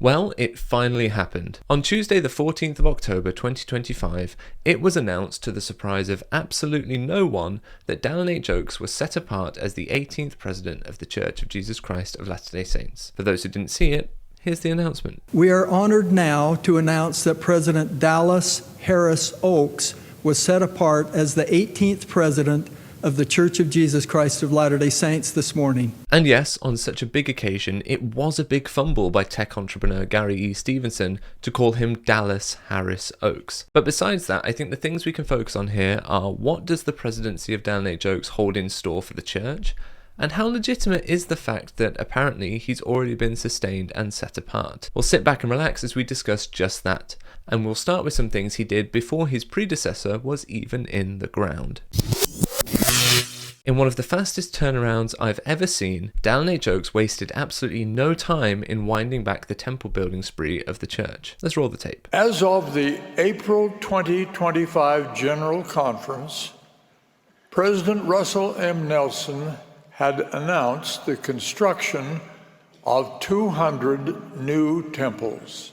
Well, it finally happened. On Tuesday the 14th of October 2025, it was announced to the surprise of absolutely no one that Dallin 8 Jokes was set apart as the 18th President of the Church of Jesus Christ of Latter-day Saints. For those who didn't see it, here's the announcement. We are honored now to announce that President Dallas Harris Oaks was set apart as the 18th President of the Church of Jesus Christ of Latter-day Saints this morning. And yes, on such a big occasion, it was a big fumble by tech entrepreneur Gary E. Stevenson to call him Dallas Harris Oaks. But besides that, I think the things we can focus on here are what does the presidency of Dallin 8 Jokes hold in store for the church? And how legitimate is the fact that apparently he's already been sustained and set apart? We'll sit back and relax as we discuss just that. And we'll start with some things he did before his predecessor was even in the ground. In one of the fastest turnarounds I've ever seen, Dallin 8 Jokes wasted absolutely no time in winding back the temple building spree of the church. Let's roll the tape. As of the April 2025 General Conference, President Russell M. Nelson had announced the construction of 200 new temples.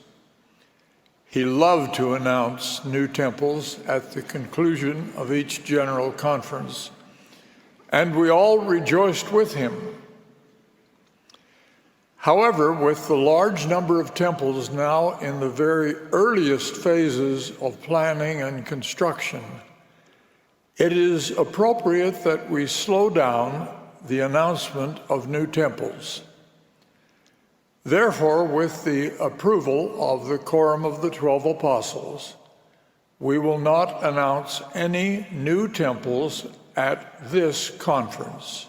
He loved to announce new temples at the conclusion of each General Conference, and we all rejoiced with him. However, with the large number of temples now in the very earliest phases of planning and construction, it is appropriate that we slow down the announcement of new temples. Therefore, with the approval of the Quorum of the 12 Apostles, we will not announce any new temples at this conference.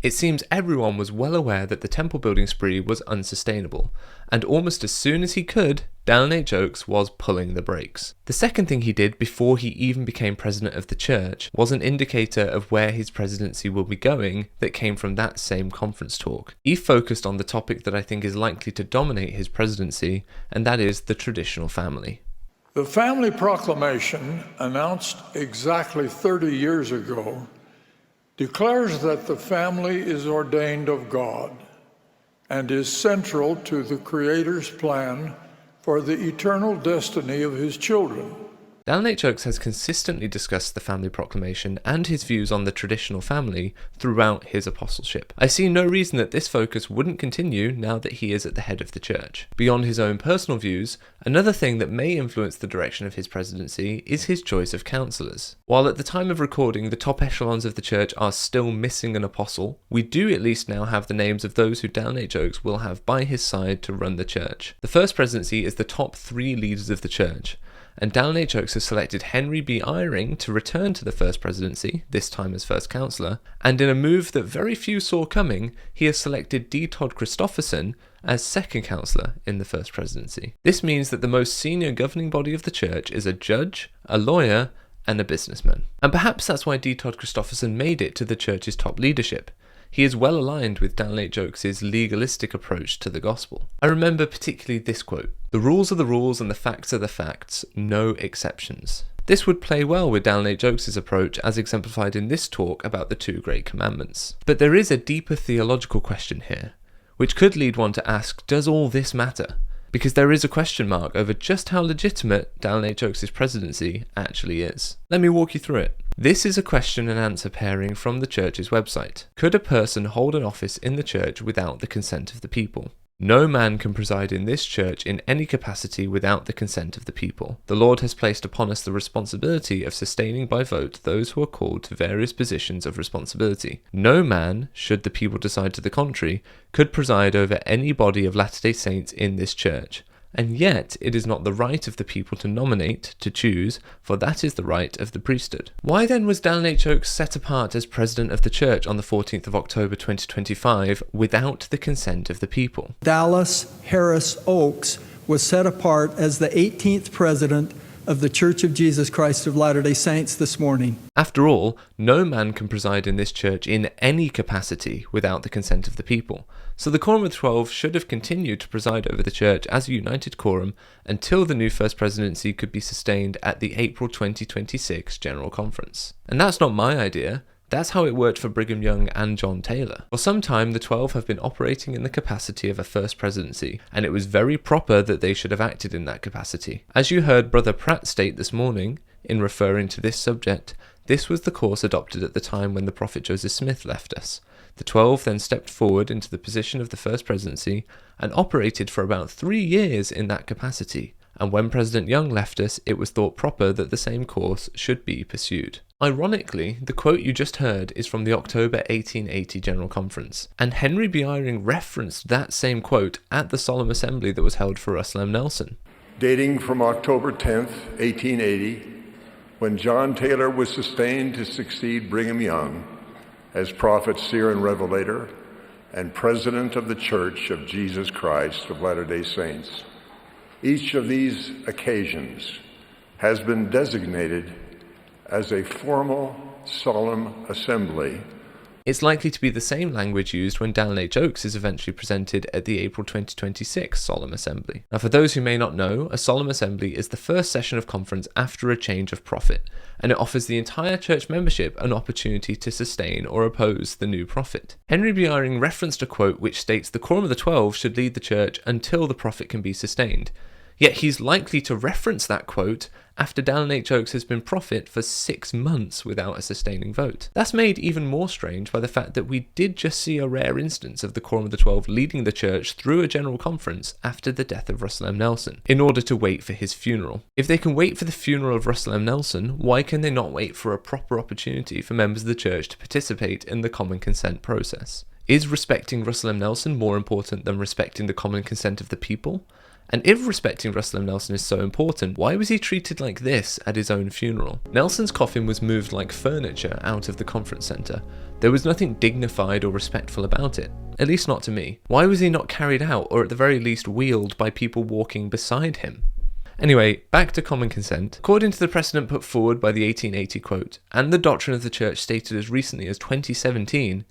It seems everyone was well aware that the temple building spree was unsustainable, and almost as soon as he could, Dallin 8 Jokes was pulling the brakes. The second thing he did before he even became president of the church was an indicator of where his presidency will be going that came from that same conference talk. He focused on the topic that I think is likely to dominate his presidency, and that is the traditional family. The family proclamation, announced exactly 30 years ago, declares that the family is ordained of God and is central to the Creator's plan for the eternal destiny of his children. Dallin 8 Jokes has consistently discussed the family proclamation and his views on the traditional family throughout his apostleship. I see no reason that this focus wouldn't continue now that he is at the head of the church. Beyond his own personal views, another thing that may influence the direction of his presidency is his choice of counselors. While at the time of recording the top echelons of the church are still missing an apostle, we do at least now have the names of those who Dallin 8 Jokes will have by his side to run the church. The first presidency is the top 3 leaders of the church, and Dallin 8 Jokes has selected Henry B. Eyring to return to the first presidency, this time as first counselor, and in a move that very few saw coming, he has selected D. Todd Christofferson as second counselor in the first presidency. This means that the most senior governing body of the church is a judge, a lawyer, and a businessman. And perhaps that's why D. Todd Christofferson made it to the church's top leadership. He is well aligned with Dallin 8 Jokes' legalistic approach to the gospel. I remember particularly this quote: "The rules are the rules and the facts are the facts, no exceptions." This would play well with Dallin 8 Jokes' approach as exemplified in this talk about the 2 great commandments. But there is a deeper theological question here, which could lead one to ask, does all this matter? Because there is a question mark over just how legitimate Dallin 8 Jokes' presidency actually is. Let me walk you through it. This is a question and answer pairing from the church's website. Could a person hold an office in the church without the consent of the people? No man can preside in this church in any capacity without the consent of the people. The Lord has placed upon us the responsibility of sustaining by vote those who are called to various positions of responsibility. No man, should the people decide to the contrary, could preside over any body of Latter-day Saints in this church. And yet it is not the right of the people to nominate, to choose, for that is the right of the priesthood. Why then was Dallin 8 Jokes set apart as president of the church on the 14th of October 2025 without the consent of the people? Dallas Harris Oaks was set apart as the 18th president of the Church of Jesus Christ of Latter-day Saints this morning. After all, no man can preside in this church in any capacity without the consent of the people. So the Quorum of 12 should have continued to preside over the church as a united quorum until the new first presidency could be sustained at the April 2026 General Conference. And that's not my idea. That's how it worked for Brigham Young and John Taylor. For some time, the 12 have been operating in the capacity of a first presidency, and it was very proper that they should have acted in that capacity. As you heard Brother Pratt state this morning, in referring to this subject, this was the course adopted at the time when the Prophet Joseph Smith left us. The 12 then stepped forward into the position of the first presidency and operated for about 3 years in that capacity. And when President Young left us, it was thought proper that the same course should be pursued. Ironically, the quote you just heard is from the October 1880 General Conference, and Henry B. Eyring referenced that same quote at the solemn assembly that was held for Russell M. Nelson. Dating from October 10th, 1880, when John Taylor was sustained to succeed Brigham Young as prophet, seer, and revelator, and president of the Church of Jesus Christ of Latter-day Saints. Each of these occasions has been designated as a formal, solemn assembly. It's likely to be the same language used when Dallin H. Oaks is eventually presented at the April 2026 Solemn Assembly. Now, for those who may not know, a Solemn Assembly is the first session of conference after a change of prophet, and it offers the entire church membership an opportunity to sustain or oppose the new prophet. Henry B. Eyring referenced a quote which states the Quorum of the 12 should lead the church until the prophet can be sustained. Yet he's likely to reference that quote after Dallin H. Oaks has been prophet for 6 months without a sustaining vote. That's made even more strange by the fact that we did just see a rare instance of the Quorum of the 12 leading the church through a general conference after the death of Russell M. Nelson, in order to wait for his funeral. If they can wait for the funeral of Russell M. Nelson, why can they not wait for a proper opportunity for members of the church to participate in the common consent process? Is respecting Russell M. Nelson more important than respecting the common consent of the people? And if respecting Russell M. Nelson is so important, why was he treated like this at his own funeral? Nelson's coffin was moved like furniture out of the conference centre. There was nothing dignified or respectful about it, at least not to me. Why was he not carried out, or at the very least wheeled by people walking beside him? Anyway, back to common consent. According to the precedent put forward by the 1880 quote, and the doctrine of the church stated as recently as 2017,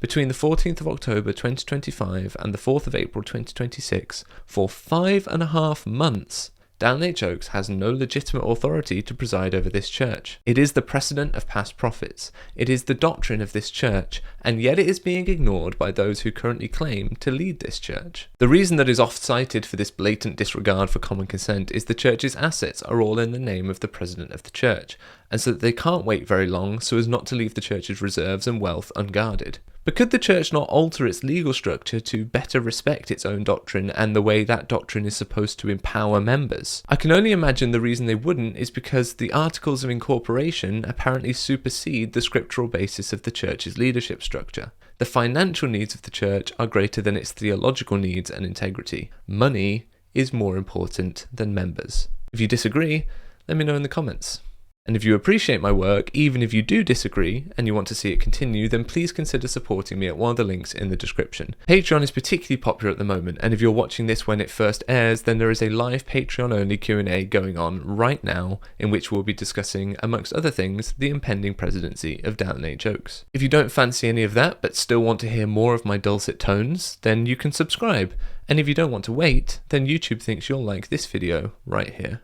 between the 14th of October 2025 and the 4th of April 2026, for 5.5 months, Dallin H. Oaks has no legitimate authority to preside over this church. It is the precedent of past prophets. It is the doctrine of this church, and yet it is being ignored by those who currently claim to lead this church. The reason that is oft cited for this blatant disregard for common consent is the church's assets are all in the name of the president of the church, and so that they can't wait very long so as not to leave the church's reserves and wealth unguarded. But could the church not alter its legal structure to better respect its own doctrine and the way that doctrine is supposed to empower members? I can only imagine the reason they wouldn't is because the Articles of Incorporation apparently supersede the scriptural basis of the church's leadership structure. The financial needs of the church are greater than its theological needs and integrity. Money is more important than members. If you disagree, let me know in the comments. And if you appreciate my work, even if you do disagree and you want to see it continue, then please consider supporting me at one of the links in the description. Patreon is particularly popular at the moment, and if you're watching this when it first airs, then there is a live Patreon-only Q&A going on right now, in which we'll be discussing, amongst other things, the impending presidency of Dallin H. Oaks. If you don't fancy any of that, but still want to hear more of my dulcet tones, then you can subscribe. And if you don't want to wait, then YouTube thinks you'll like this video right here.